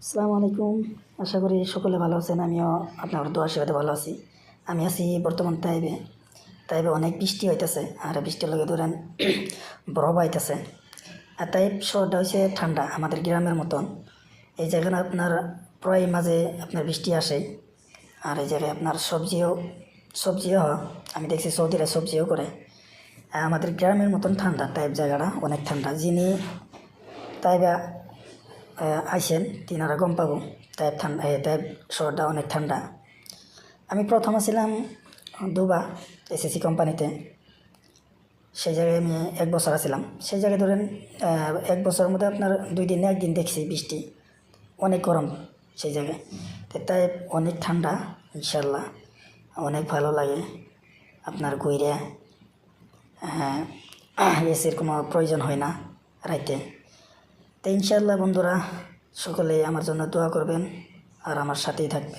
আসসালামু আলাইকুম। আশা করি সকলে ভালো আছেন। আমিও আপনার দোয়া আশীর্বাদে ভালো আছি। আমি আছি বর্তমান তাইবে। তাইবে অনেক বৃষ্টি হইতেছে আর বৃষ্টির লগে ধরেন বরফ আইতেছে। আর তাইব শহরটা হচ্ছে ঠান্ডা, আমাদের গ্রামের মতন। এই জায়গায় আপনার প্রায় মাঝে আপনার বৃষ্টি আসে। আর এই জায়গায় আপনার সবজিও হয়। আমি দেখছি সৌদিরা সবজিও করে। আমাদের গ্রামের মতন ঠান্ডা, তাইব জায়গাটা অনেক ঠান্ডা। যিনি তাইবা আইসেন তিনারা গম পাবো তাইব ঠান্ডা, তাইব শহরটা অনেক ঠান্ডা। আমি প্রথম ছিলাম দুবা এসএসসি কোম্পানিতে। সেই জায়গায় আমি 1 বছর আছিলাম। সেই জায়গায় ধরেন 1 বছরের মধ্যে আপনার 2 দিনে 1 দিন দেখছি বৃষ্টি, অনেক গরম সেই জায়গায়। তাই অনেক ঠান্ডা, ইনশাল্লাহ অনেক ভালো লাগে আপনার ঘুরে। হ্যাঁ, এসির কোনো প্রয়োজন হয় না রাইতে। তো ইনশাল্লাহ বন্ধুরা সকলে আমার জন্য দোয়া করবেন আর আমার সাথেই থাকবেন।